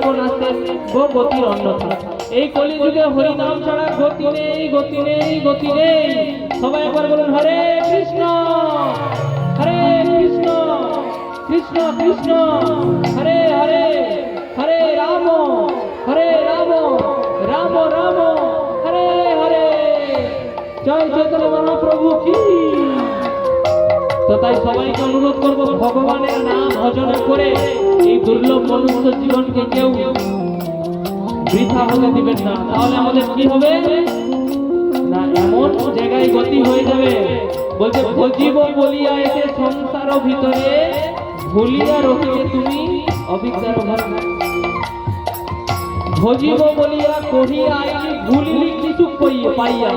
কোন আসতে গতির অন্যথা। এই কলিযুগে হরি নাম ছাড়া গতি নেই, গতি নেই, গতি নেই। সবাই একবার বলুন হরে কৃষ্ণ, হরে কৃষ্ণ, কৃষ্ণ কৃষ্ণ হরে হরে, হরে রাম, হরে রাম, রাম রাম হরে হরে। জয় চৈতন্য মহাপ্রভু কি। তো তাই সবাইকে অনুরোধ করব, ভগবানের নাম ভজন করে এই দুর্লভ মনুষ্য জীবনকে কেউ বৃথা হতে দিবেন না। তাহলে আমাদের কি হবে না, এমন জায়গায় গতি হয়ে যাবে। বলছে ভজিব বলিয়া এসে সংসার ভিতরে, ভুলিয়া রহিলে তুমি অবিদ্যার ভাবে। ভজিব বলিয়া কহিয়া আইলি, ভুলিলি কিছু পাইয়া।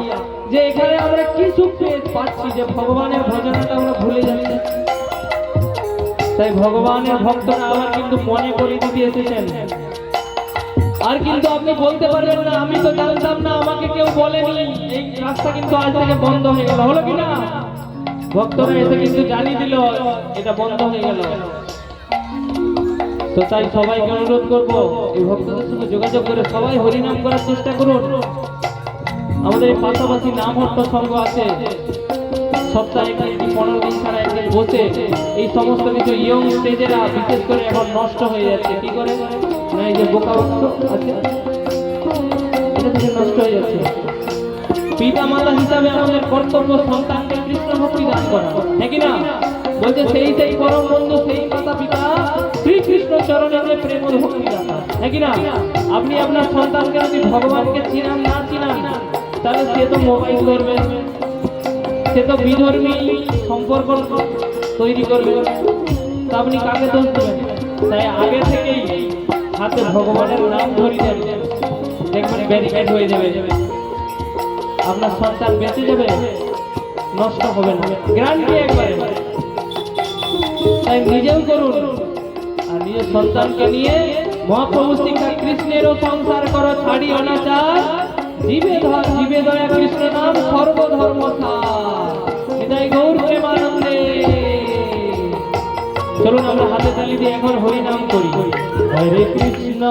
যে এখানে আমরা কি সুখ পাচ্ছি, যে ভগবানের ভজনটা আমরা ভুলে যাচ্ছি। তাই ভগবানের ভক্তরা আবার কিন্তু মনে করে দিতে এসেছেন। আর কিন্তু আপনি বলতে পারবেন না আমি তো জানতাম না, আমাকে কেউ বলেনি। এই রাস্তা কিন্তু আজ থেকে বন্ধ হয়ে গেল, হলো কিনা? ভক্তরা এসে কিন্তু জানিয়ে দিল এটা বন্ধ হয়ে গেল। তো তাই সবাইকে অনুরোধ করবো, এই ভক্তদের সঙ্গে যোগাযোগ করে সবাই হরিনাম করার চেষ্টা করুন। আমাদের পাশাপাশি নাম হট্ট সংঘ আছে, সপ্তাহে 15 দিন ছাড়া একদিন বসে এই সমস্ত কিছু ইয়ং স্টেজেরা বিশেষ করে এখন নষ্ট হয়ে যাচ্ছে। কি করে না, এই যে বোকা ভক্ত আছে এটা থেকে নষ্ট হয়ে যাচ্ছে। পিতা মাতা হিসাবে আমাদের কর্তব্য সন্তানকে কৃষ্ণ ভক্তি দান করা, হ্যাঁ কি না? বলছে সেই পরম বন্ধু, সেই মাতা পিতা শ্রীকৃষ্ণ চরণে প্রেম ভক্তি দান, হ্যাঁ কি না? আপনি আপনার সন্তানকে যদি ভগবানকে চিনান না চিনান, তাহলে সে তো মোবাইল করবে, সে তো বিধর্মী সম্পর্ক তৈরি করবে। তা আপনি কাকে দোষ দেবেন? তাই আগে থেকেই হাতে ভগবানের নাম ধরিয়ে দেবেন, দেখবেন ব্যারিকেড হয়ে যাবে, আপনার সন্তান বেঁচে যাবে, নষ্ট হবে না, গ্যারান্টি একবারে। তাই নিজেও করুন আর নিজের সন্তানকে নিয়ে মহাপ্রভু শিক্ষা কৃষ্ণেরও সংসার করো ছাড়ি অনাচার, জীবে দয়া কৃষ্ণ নাম সর্বধর্ম সার। হৃদয় গৌর প্রেমানন্দে। চলুন আমরা হাতে তালি দিয়ে এখন হরি নাম করি। হরে কৃষ্ণ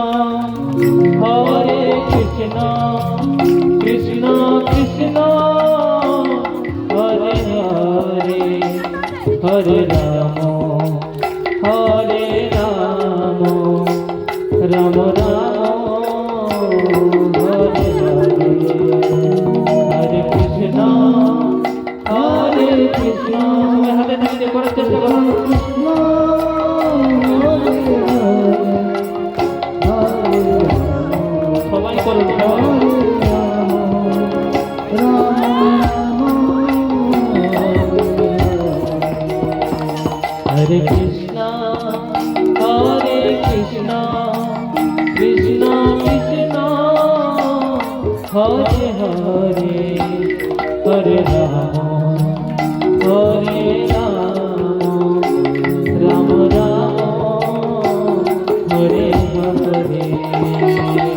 হরে কৃষ্ণ, কৃষ্ণ কৃষ্ণ হরে হরে, হরে রাম হরে রাম, রাম রাম হরে হরে, হরে কৃষ্ণ হরে কৃষ্ণ। হাতে তালি দিয়ে করার চেষ্টা করুন। কৃষ্ণ সবাই করুন, হরে কৃষ্ণ হরে কৃষ্ণ, কৃষ্ণ কৃষ্ণ হরে হরে, হরে রাম হরে রাম, রাম রাম হরে হরে,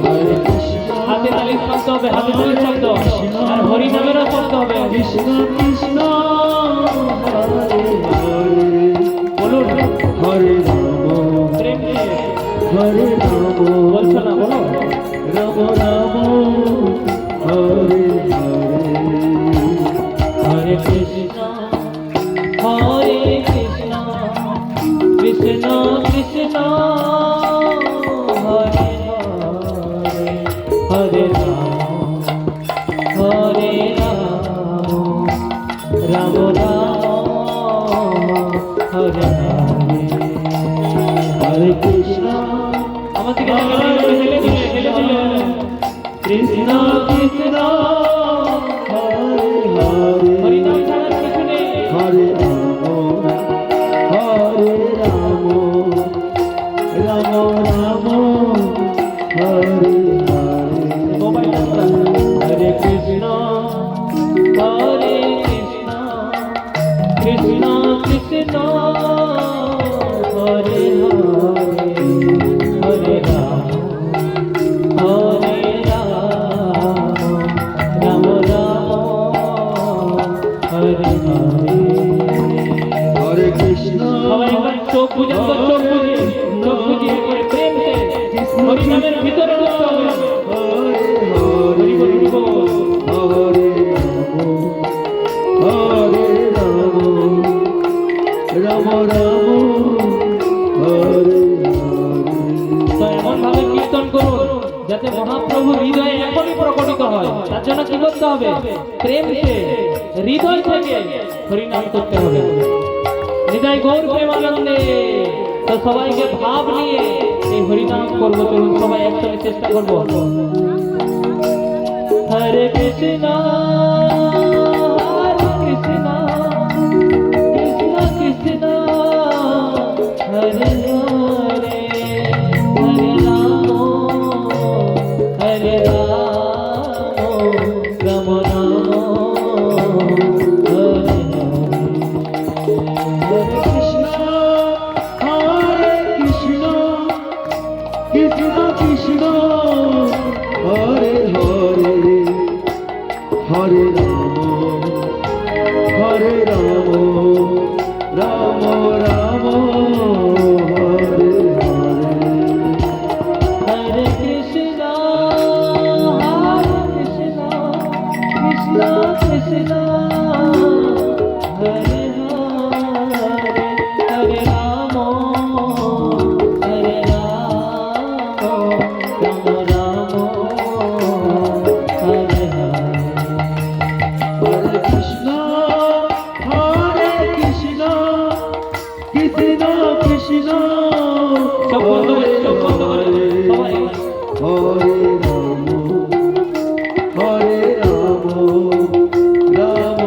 হরে কৃষ্ণ। হাতে তালি শব্দ হবে, হাতে তালি শব্দ আর হরি নামেরও শব্দ হবে। কৃষ্ণ কৃষ্ণ হরে হরে, বলুন হরে রাম প্রেম দিয়ে, হরে রাম বলছো না, বলো রাম রাম হরে হরে, হরে কৃষ্ণ হরে কৃষ্ণ, কৃষ্ণ কৃষ্ণ হরে হরে, হরে রাম হরে রাম, রাম রাম হরে হরে, হরে কৃষ্ণ। আমাদেরকে কৃষ্ণ কৃষ্ণ হরে হরে, হরিনাম ছাড়া কিছু নেই। হরে রাম হরে রাম, রাম রাম হরে হরে। মোবাইল হরে কৃষ্ণ হরে কৃষ্ণ, কৃষ্ণ কৃষ্ণ হরে হরে, হরে রাম হরে রাম, রাম রাম হরে হরে, হরে কৃষ্ণ। সবাই একবার চোখ বুঝে, চোখ বুঝিয়ে করে প্রেম সে হরিনামের ভিতরে ঢুকতে হবে। হরে হরি বল, হরি বল। হরে রাম রাম রাম হরে তো এমন ভাবে কীর্তন করুন যাতে মহাপ্রভু হৃদয়ে এখনই প্রকটিত হয়। তার জন্য কি করতে হবে? প্রেমকে হৃদয় থেকে হরিনাম করতে হবে। হৃদয় গৌর প্রেমানন্দে। তো সবাইকে ভাব নিয়ে এই হরিনাম করবো। চলুন সবাই একসঙ্গে চেষ্টা করবো। হরে কৃষ্ণ হরে কৃষ্ণ কৃষ্ণ কৃষ্ণ হরে হরে হরে রাম হরে রাম রাম রাম হরে হরে। হরে কৃষ্ণ কৃষ্ণ কৃষ্ণ হরে হরে হরে রাম রাম রাম হরে হরে হরে কৃষ্ণ কৃষ্ণ কৃষ্ণ হরে হরে হরে রাম রাম রাম হরে হরে। হরে কৃষ্ণ কৃষ্ণ কৃষ্ণ চোখ বন্ধ করে, চোখ বন্ধ করে সবাই। হরে রাম রাম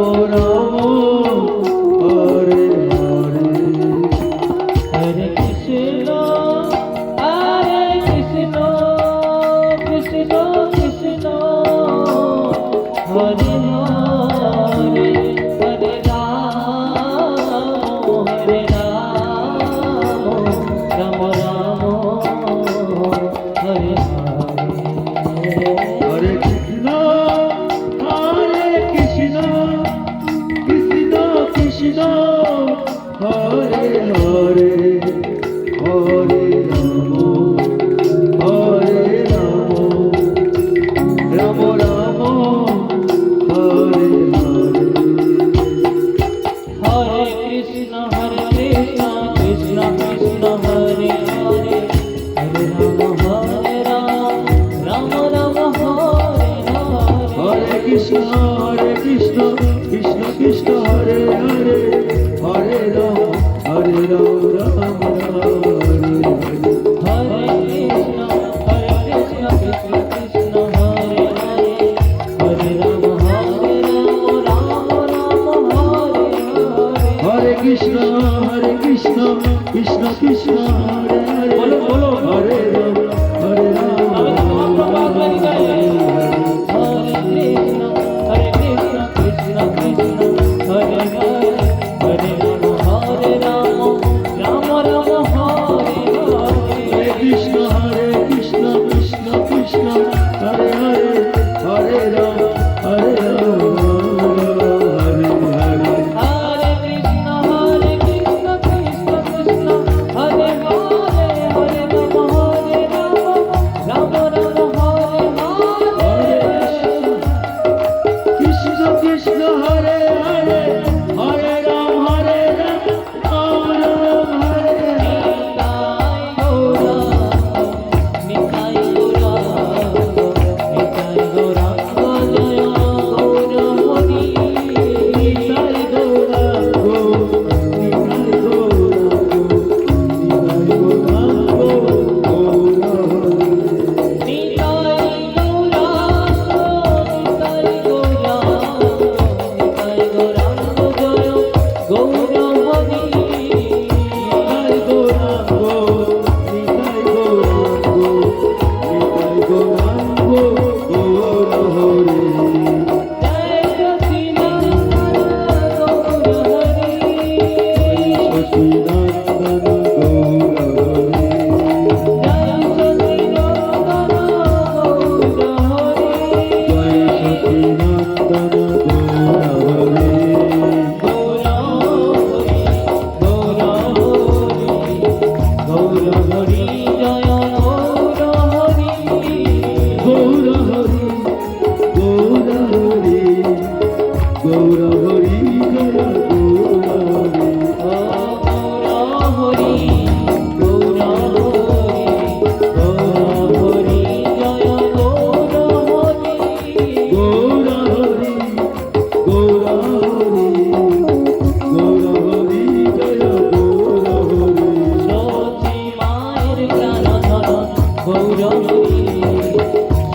গৌর হরি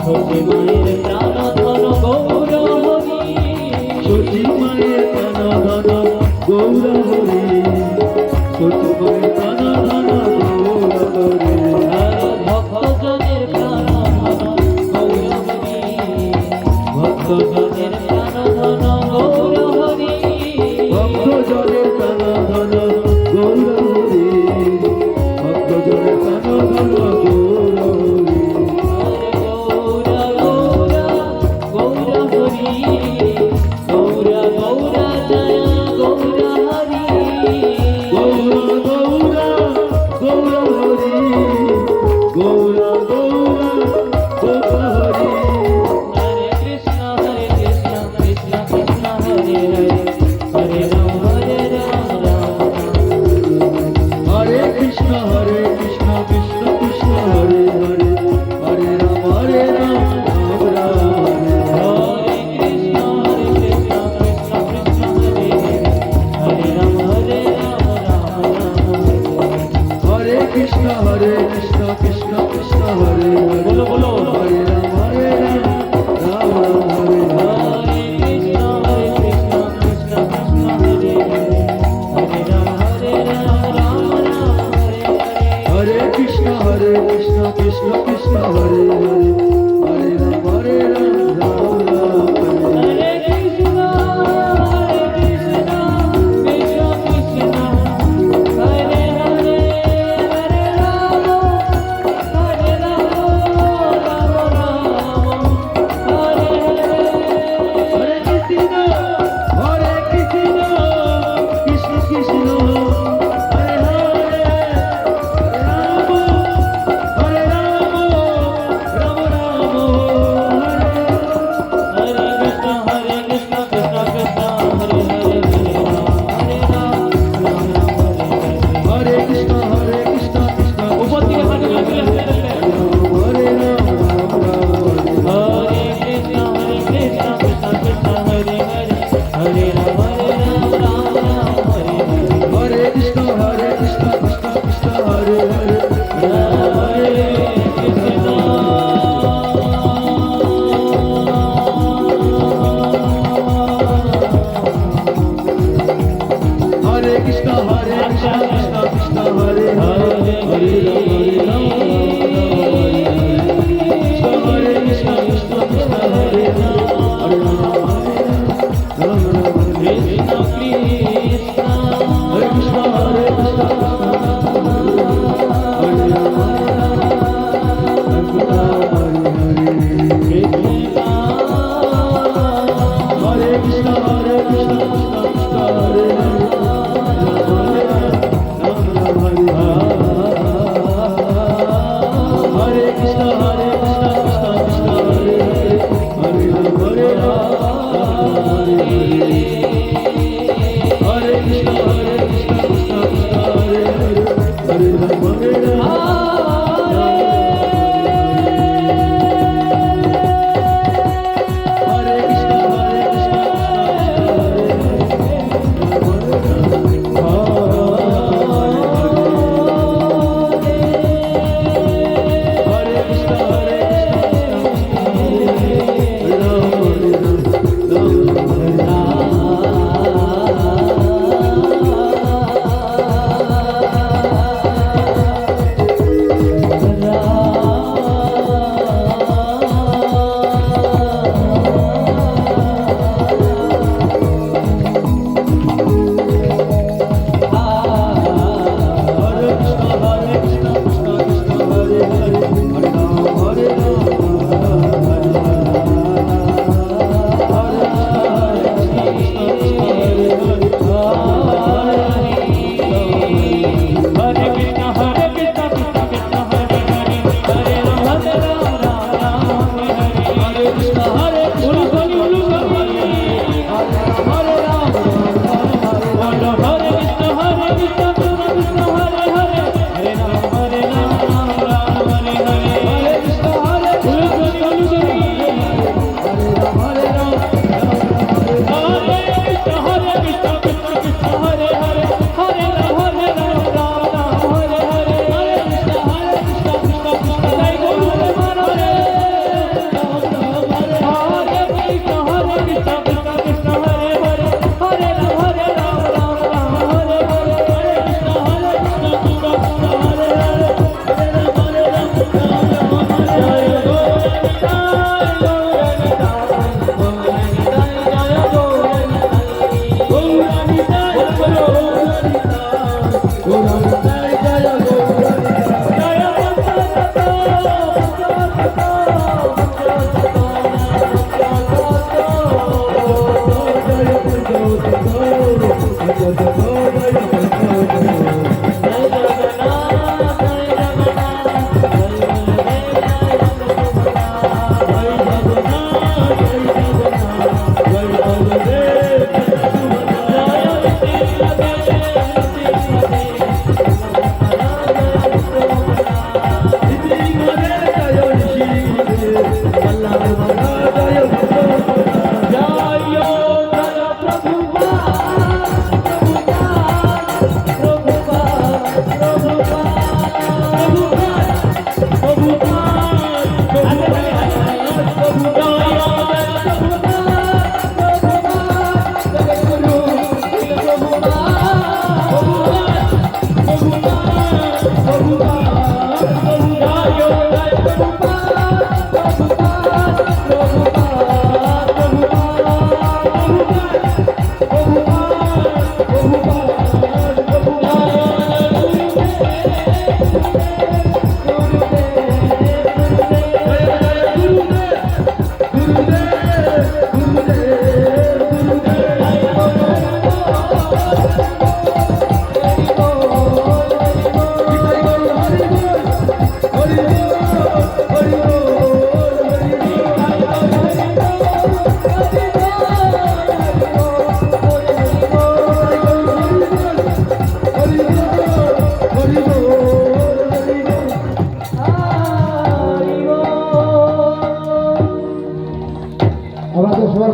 সতী মায়ের প্রাণ ধন গৌর হরি সতী মায়ের প্রাণ ধন গৌর হরি সতী মায়ের প্রাণ ধন গৌর হরি ভক্তজনের প্রাণ ধন গৌর হরি ভক্তজনের প্রাণ ধন গৌর হরি ভক্তজনের প্রাণ ধন গৌর হরি ভক্তজনের প্রাণ ধন গৌর হরি গৌরা গৌরা গৌরা হরি গৌরা গৌরা জয় গৌরা হরি গৌর গৌর গৌর হরি গৌর গৌর গৌর হরি হরে কৃষ্ণ কৃষ্ণ কৃষ্ণ হরে হরে রাম রাম হরে কৃষ্ণ কৃষ্ণ কৃষ্ণ হরে হরে হরে রাম রাম রাম হরে হরে কৃষ্ণ কৃষ্ণ কৃষ্ণ হরে রাম রাম হরে কৃষ্ণ কৃষ্ণ কৃষ্ণ হরে হরে বলো বলো হরে রাম রাম রাম হরে হরে হরে কৃষ্ণ কৃষ্ণ কৃষ্ণ হরে হরে রাম রাম হরে হরে হরে কৃষ্ণ কৃষ্ণ কৃষ্ণ হরে হরে হরে রাম রাম রাম হরে হরে কৃষ্ণ কৃষ্ণ কৃষ্ণ হরে হরে হরে রাম রাম রাম হরে হরে হরে কৃষ্ণ কৃষ্ণ কৃষ্ণ হরে হরে হরে রাম রাম রাম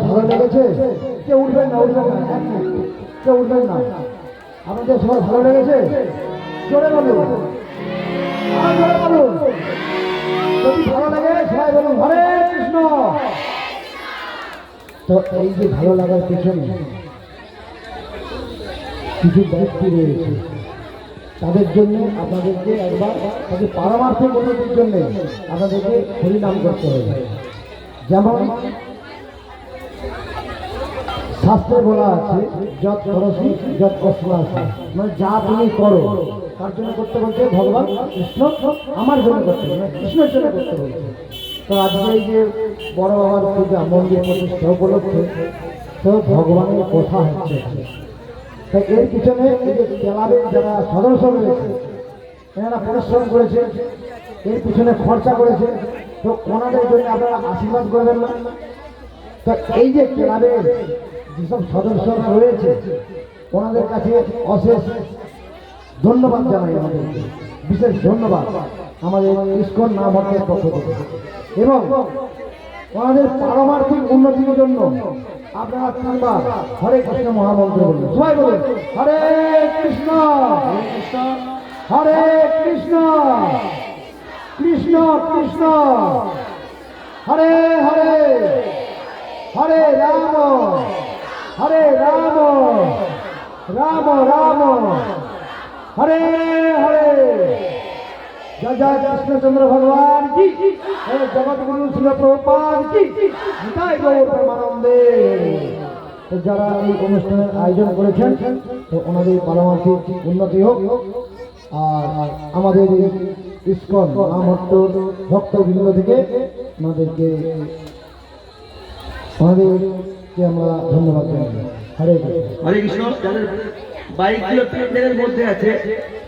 সবার ভালো লেগেছে? কেউ উঠবেন না, উঠবেন না, এক মিনিট। কেউ উঠবেন না। আপনাদের সবার ভালো লেগেছে? জোরে বলুন, আর জোরে বলুন। যদি ভালো লাগে সবাই বলুন হরে কৃষ্ণ। তো এই যে ভালো লাগার পিছনে কিছু ব্যক্তি রয়েছে, তাদের জন্য আপনাদেরকে একবার তাদের পারমার্থিক উন্নতির জন্য আপনাদেরকে হরিনাম করতে হবে। যেমন শাস্ত্রে বলা আছে যত করসি যত কষ্ট আছে, মানে যা তুমি করো তার জন্য করতে বলছে ভগবান কৃষ্ণ, আমার জন্য করতে বলছে, কৃষ্ণের জন্য করতে বলছে। তো আজকে এই যে বড় বাবার পূজা মন্দির প্রতিষ্ঠা উপলক্ষে তো ভগবানের কথা হচ্ছে। তাই এর পিছনে এই যে ক্লাবের যারা সদস্য রয়েছে এনারা পরিশ্রম করেছে, এর পিছনে খরচা করেছে, তো ওনাদের জন্য আপনারা আশীর্বাদ করবেন না? তো এই যে ক্লাবের যেসব সদস্যরা রয়েছে ওনাদের কাছে অশেষ ধন্যবাদ জানাই, আমাদেরকে বিশেষ ধন্যবাদ আমাদের ইসকন নামকের পক্ষ থেকে। এবং ওনাদের পারমার্থিক উন্নতির জন্য আপনারা তিনবার হরে কৃষ্ণ মহামন্ত্র বলবেন। সবাই বলুন হরে কৃষ্ণ, হরে কৃষ্ণ, কৃষ্ণ কৃষ্ণ হরে হরে, হরে রাম, হরে রাম, রাম রাম হরে হরে। জয় জয় কৃষ্ণচন্দ্র ভগবান কি, জগৎগুরু শিল প্রভুপাদ কি, জয় গৌর প্রেমানন্দে। তো যারা এই অনুষ্ঠানের আয়োজন করেছেন তো ওনাদের পারমার্থিক উন্নতি হোক। আর আমাদের এই ইসকন নামহট্টর ভক্তবৃন্দ থেকে ওনাদেরকে আমরা ধন্যবাদ জানাই। হরে কৃষ্ণ। হরে কৃষ্ণ। যাদের বাইকগুলো প্যান্ডেলের মধ্যে আছে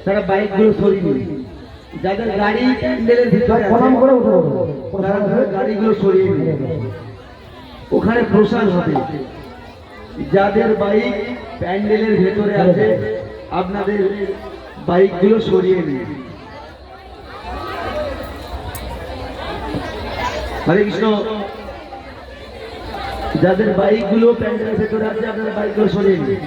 তারা বাইকগুলো সরিয়ে নিন। যাদের গাড়ি প্যান্ডেলের ভিতরে আছে প্রণাম করে উঠে বলুন। তারা গাড়িগুলো সরিয়ে নিন। ওখানে প্রসাদ হবে। যাদের বাইক প্যান্ডেলের ভেতরে আছে আপনাদের বাইকগুলো সরিয়ে নিন। হরে কৃষ্ণ। যাদের বাইকগুলো প্যান্ডেলের ভেতরে আছে আপনাদের বাইকগুলো সরিয়ে নিন।